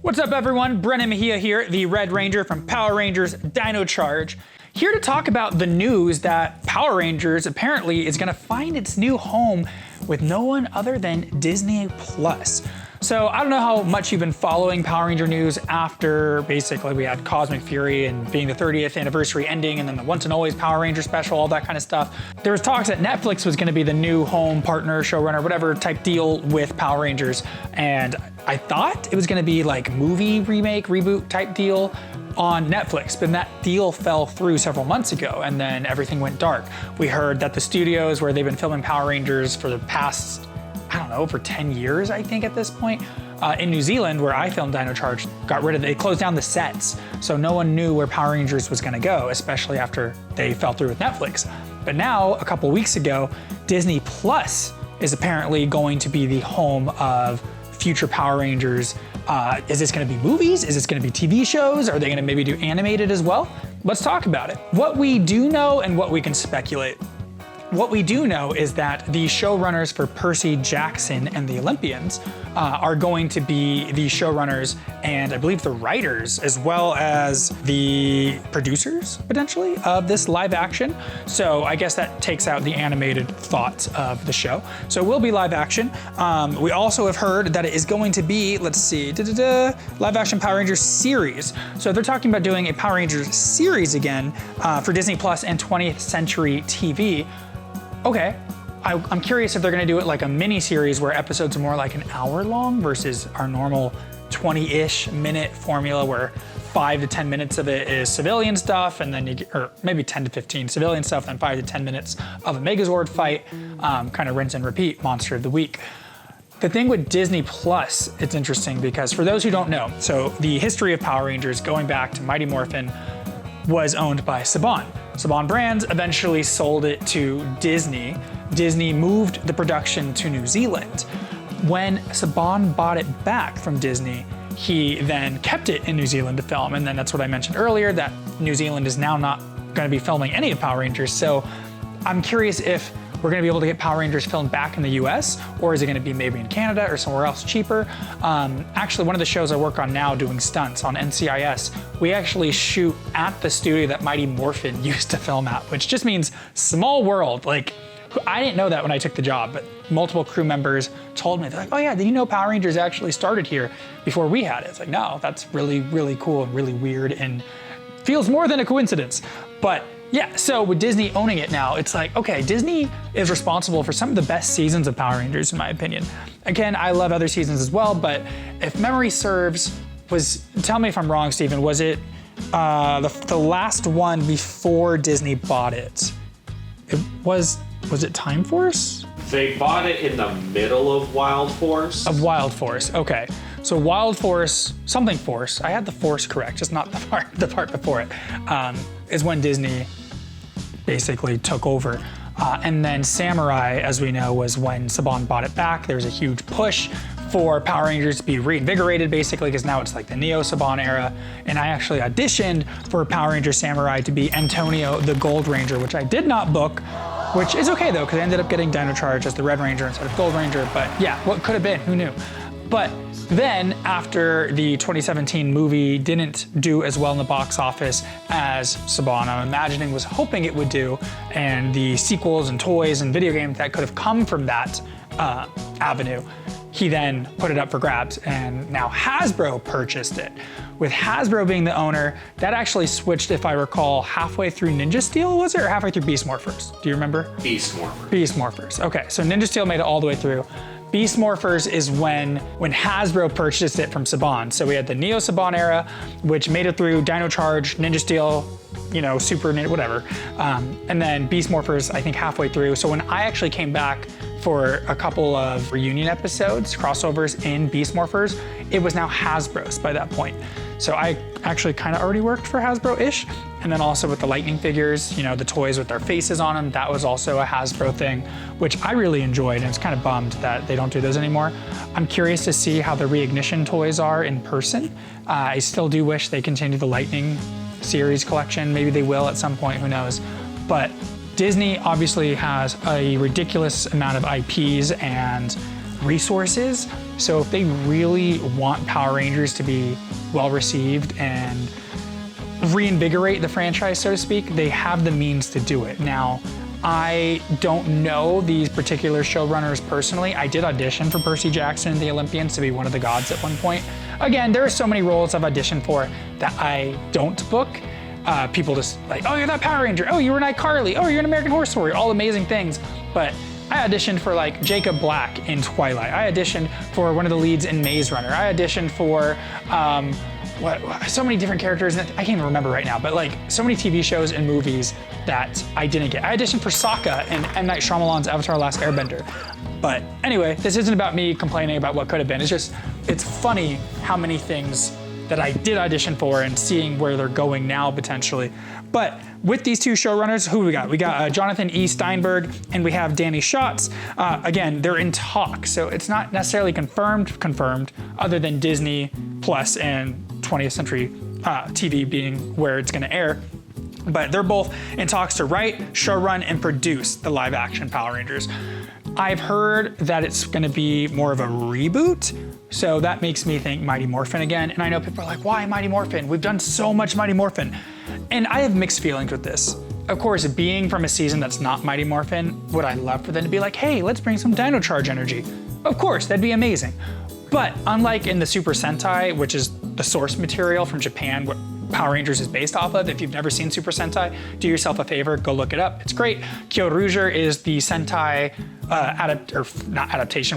What's up everyone, Brennan Mejia here, the Red Ranger from Power Rangers Dino Charge. Here to talk about the news that Power Rangers apparently is gonna find its new home with no one other than Disney Plus. So I don't know how much you've been following Power Ranger news after basically we had Cosmic Fury and being the 30th anniversary ending and then the Once and Always Power Ranger special, all that kind of stuff. There was talks that Netflix was gonna be the new home partner, showrunner, whatever type deal with Power Rangers. And I thought it was gonna be like movie remake, reboot type deal on Netflix, but that deal fell through several months ago and then everything went dark. We heard that the studios where they've been filming Power Rangers for the past, I don't know, over 10 years, I think at this point, in New Zealand, where I filmed Dino Charge, got rid of it. They closed down the sets, so no one knew where Power Rangers was gonna go, especially after they fell through with Netflix. But now, a couple weeks ago, Disney Plus is apparently going to be the home of future Power Rangers. Is this gonna be movies? Is this gonna be TV shows? Are they gonna maybe do animated as well? Let's talk about it. What we do know and what we can speculate. What we do know is that the showrunners for Percy Jackson and the Olympians are going to be the showrunners and I believe the writers as well as the producers potentially of this live action. So I guess that takes out the animated thoughts of the show. So it will be live action. We also have heard that it is going to be, let's see, live action Power Rangers series. So they're talking about doing a Power Rangers series again for Disney Plus and 20th Century TV. Okay, I'm curious if they're gonna do it like a mini series where episodes are more like an hour long versus our normal 20-ish minute formula where 5 to 10 minutes of it is civilian stuff and then you get, or maybe 10 to 15 civilian stuff, then 5 to 10 minutes of a Megazord fight, kind of rinse and repeat, monster of the week. The thing with Disney Plus, it's interesting because for those who don't know, so the history of Power Rangers going back to Mighty Morphin was owned by Saban. Saban Brands eventually sold it to Disney. Disney moved the production to New Zealand. When Saban bought it back from Disney, he then kept it in New Zealand to film. And then that's what I mentioned earlier, that New Zealand is now not gonna be filming any of Power Rangers. So I'm curious if we're gonna be able to get Power Rangers filmed back in the US, or is it gonna be maybe in Canada or somewhere else cheaper? Actually, one of the shows I work on now doing stunts on NCIS, we actually shoot at the studio that Mighty Morphin used to film at, which just means small world. Like, I didn't know that when I took the job, but multiple crew members told me, they're like, oh yeah, did you know Power Rangers actually started here before we had it? It's like, no, that's really, really cool and really weird and feels more than a coincidence. But yeah, so with Disney owning it now, it's like, okay, Disney is responsible for some of the best seasons of Power Rangers, in my opinion. Again, I love other seasons as well, but if memory serves, tell me if I'm wrong, Steven, was it the last one before Disney bought it? Was it Time Force? They bought it in the middle of Wild Force. Of Wild Force, okay. So Wild Force, something Force, I had the Force correct, just not the part before it, is when Disney basically took over. And then Samurai, as we know, was when Saban bought it back. There was a huge push for Power Rangers to be reinvigorated, basically, because now it's like the Neo-Saban era. And I actually auditioned for Power Ranger Samurai to be Antonio the Gold Ranger, which I did not book, which is okay though, because I ended up getting Dino Charge as the Red Ranger instead of Gold Ranger. But yeah, what could have been, who knew? But then after the 2017 movie didn't do as well in the box office as Saban, I'm imagining, was hoping it would do, and the sequels and toys and video games that could have come from that avenue, he then put it up for grabs, and now Hasbro purchased it. With Hasbro being the owner, that actually switched, if I recall, halfway through Ninja Steel, was it, or halfway through Beast Morphers? Do you remember? Beast Morphers. Beast Morphers, okay, so Ninja Steel made it all the way through. Beast Morphers is when Hasbro purchased it from Saban. So we had the Neo Saban era, which made it through Dino Charge, Ninja Steel, you know, Super Ninja, whatever. And then Beast Morphers, I think halfway through. So when I actually came back for a couple of reunion episodes, crossovers in Beast Morphers, it was now Hasbro's by that point. So I actually kind of already worked for Hasbro-ish. And then also with the Lightning figures, you know, the toys with their faces on them, that was also a Hasbro thing, which I really enjoyed, and it's kind of bummed that they don't do those anymore. I'm curious to see how the Reignition toys are in person. I still do wish they continue the Lightning series collection. Maybe they will at some point, who knows. But Disney obviously has a ridiculous amount of IPs and resources. So if they really want Power Rangers to be well received and reinvigorate the franchise, so to speak, they have the means to do it. Now, I don't know these particular showrunners personally. I did audition for Percy Jackson and the Olympians to be one of the gods at one point. Again, there are so many roles I've auditioned for that I don't book. People just like, oh, you're that Power Ranger. Oh, you were an iCarly. Oh, you're an American Horror Story. All amazing things. But I auditioned for like Jacob Black in Twilight. I auditioned for one of the leads in Maze Runner. I auditioned for so many different characters. I can't even remember right now, but like so many TV shows and movies that I didn't get. I auditioned for Sokka in M. Night Shyamalan's Avatar: Last Airbender. But anyway, this isn't about me complaining about what could have been. It's funny how many things that I did audition for and seeing where they're going now potentially. But with these two showrunners, who we got? We got Jonathan E. Steinberg and we have Danny Schatz. Again, they're in talks, so it's not necessarily confirmed, other than Disney Plus and 20th Century TV being where it's gonna air. But they're both in talks to write, showrun, and produce the live action Power Rangers. I've heard that it's gonna be more of a reboot, so that makes me think Mighty Morphin again. And I know people are like, why Mighty Morphin? We've done so much Mighty Morphin. And I have mixed feelings with this. Of course, being from a season that's not Mighty Morphin, would I love for them to be like, hey, let's bring some Dino Charge energy? Of course, that'd be amazing. But unlike in the Super Sentai, which is the source material from Japan, what Power Rangers is based off of, if you've never seen Super Sentai, do yourself a favor, go look it up. It's great. Kyoryuger is the Sentai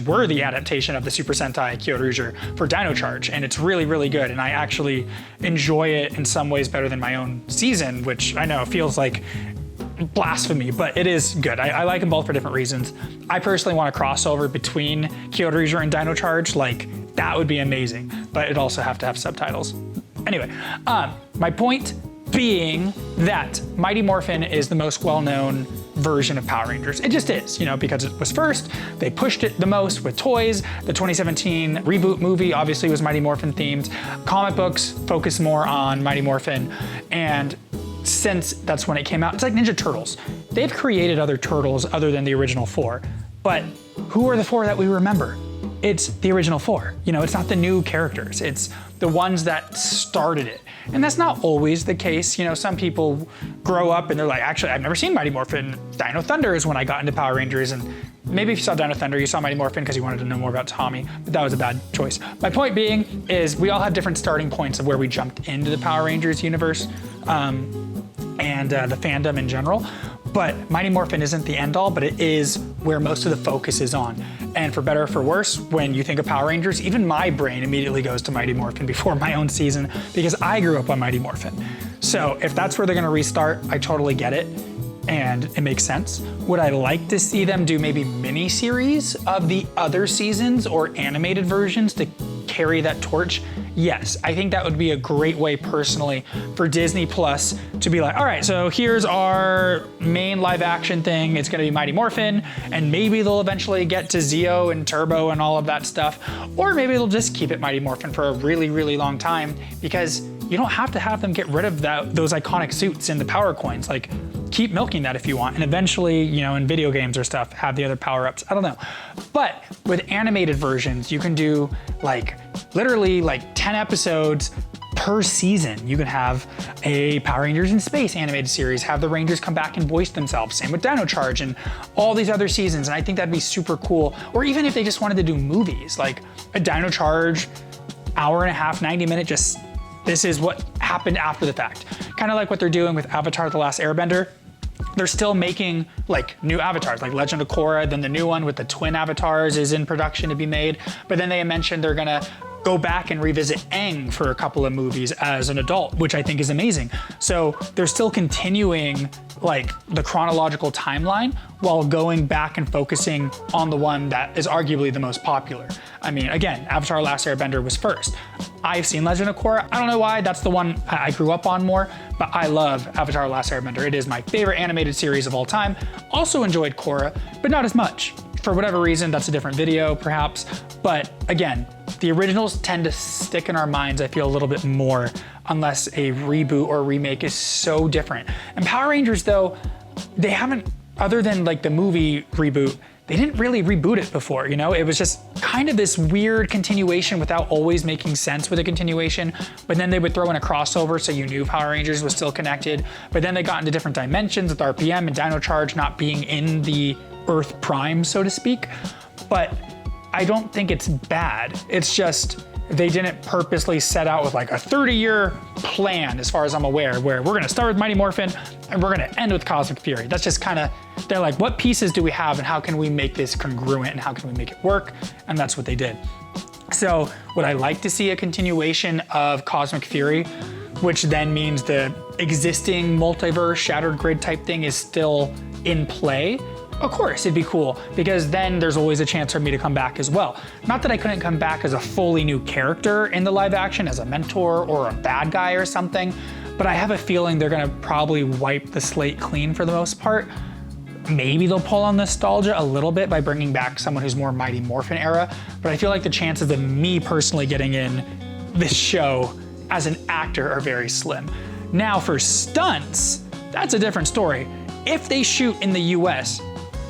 worthy adaptation of the Super Sentai Kyoryuger for Dino Charge, and it's really, really good. And I actually enjoy it in some ways better than my own season, which I know feels like blasphemy, but it is good. I like them both for different reasons. I personally want a crossover between Kyoryuger and Dino Charge. Like, that would be amazing, but it'd also have to have subtitles. Anyway, my point being that Mighty Morphin is the most well-known version of Power Rangers. It just is, because it was first. They pushed it the most with toys. The 2017 Reboot movie obviously was Mighty Morphin themed. Comic books focus more on Mighty Morphin, and since that's when it came out, it's like Ninja Turtles. They've created other turtles other than the original four, but who are the four that we remember? It's the original four. It's not the new characters. It's the ones that started it. And that's not always the case. Some people grow up and they're like, actually, I've never seen Mighty Morphin. Dino Thunder is when I got into Power Rangers. And maybe if you saw Dino Thunder, you saw Mighty Morphin because you wanted to know more about Tommy, but that was a bad choice. My point being is we all have different starting points of where we jumped into the Power Rangers universe and the fandom in general. But Mighty Morphin isn't the end all, but it is where most of the focus is on. And for better or for worse, when you think of Power Rangers, even my brain immediately goes to Mighty Morphin before my own season because I grew up on Mighty Morphin. So if that's where they're gonna restart, I totally get it. And it makes sense. Would I like to see them do maybe mini-series of the other seasons or animated versions to carry that torch? Yes, I think that would be a great way personally for Disney Plus to be like, all right, so here's our main live action thing. It's gonna be Mighty Morphin, and maybe they'll eventually get to Zeo and Turbo and all of that stuff. Or maybe they'll just keep it Mighty Morphin for a really, really long time, because you don't have to have them get rid of those iconic suits in the power coins. Like, keep milking that if you want, and eventually, in video games or stuff, have the other power-ups. I don't know. But with animated versions, you can do literally 10 episodes per season. You can have a Power Rangers in Space animated series, have the Rangers come back and voice themselves. Same with Dino Charge and all these other seasons. And I think that'd be super cool. Or even if they just wanted to do movies, like a Dino Charge, hour and a half, 90-minute, just this is what happened after the fact. Kind of like what they're doing with Avatar: The Last Airbender. They're still making new avatars, like Legend of Korra, then the new one with the twin avatars is in production to be made. But then they mentioned they're gonna go back and revisit Aang for a couple of movies as an adult, which I think is amazing. So they're still continuing the chronological timeline while going back and focusing on the one that is arguably the most popular. I mean, again, Avatar: Last Airbender was first. I've seen Legend of Korra. I don't know why, that's the one I grew up on more, but I love Avatar: Last Airbender. It is my favorite animated series of all time. Also enjoyed Korra, but not as much. For whatever reason, that's a different video, perhaps. But again, the originals tend to stick in our minds, I feel, a little bit more, unless a reboot or remake is so different. And Power Rangers, though, they haven't, other than the movie reboot, they didn't really reboot it before, you know? It was just kind of this weird continuation without always making sense with a continuation, but then they would throw in a crossover so you knew Power Rangers was still connected, but then they got into different dimensions with RPM and Dino Charge not being in the Earth Prime, so to speak. But I don't think it's bad. It's just, they didn't purposely set out with like a 30-year plan, as far as I'm aware, where we're gonna start with Mighty Morphin and we're gonna end with Cosmic Fury. That's just kind of, they're like, what pieces do we have and how can we make this congruent and how can we make it work? And that's what they did. So would I like to see a continuation of Cosmic Fury, which then means the existing multiverse shattered grid type thing is still in play? Of course, it'd be cool, because then there's always a chance for me to come back as well. Not that I couldn't come back as a fully new character in the live action, as a mentor or a bad guy or something, but I have a feeling they're gonna probably wipe the slate clean for the most part. Maybe they'll pull on nostalgia a little bit by bringing back someone who's more Mighty Morphin era, but I feel like the chances of me personally getting in this show as an actor are very slim. Now for stunts, that's a different story. If they shoot in the US,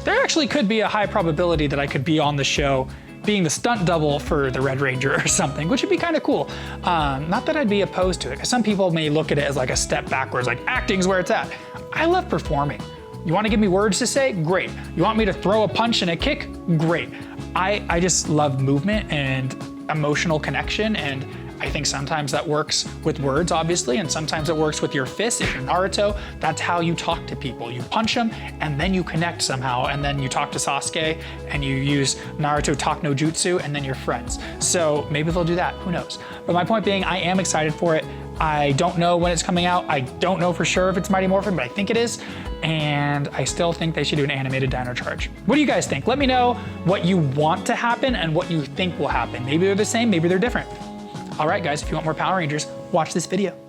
there actually could be a high probability that I could be on the show being the stunt double for the Red Ranger or something, which would be kind of cool. Not that I'd be opposed to it, because some people may look at it as like a step backwards, like acting's where it's at. I love performing. You want to give me words to say? Great. You want me to throw a punch and a kick? Great. I just love movement and emotional connection, and I think sometimes that works with words, obviously, and sometimes it works with your fists. If you're Naruto, that's how you talk to people. You punch them, and then you connect somehow, and then you talk to Sasuke, and you use Naruto talk no jutsu, and then you're friends. So maybe they'll do that, who knows? But my point being, I am excited for it. I don't know when it's coming out. I don't know for sure if it's Mighty Morphin, but I think it is. And I still think they should do an animated Dino Charge. What do you guys think? Let me know what you want to happen and what you think will happen. Maybe they're the same, maybe they're different. All right, guys, if you want more Power Rangers, watch this video.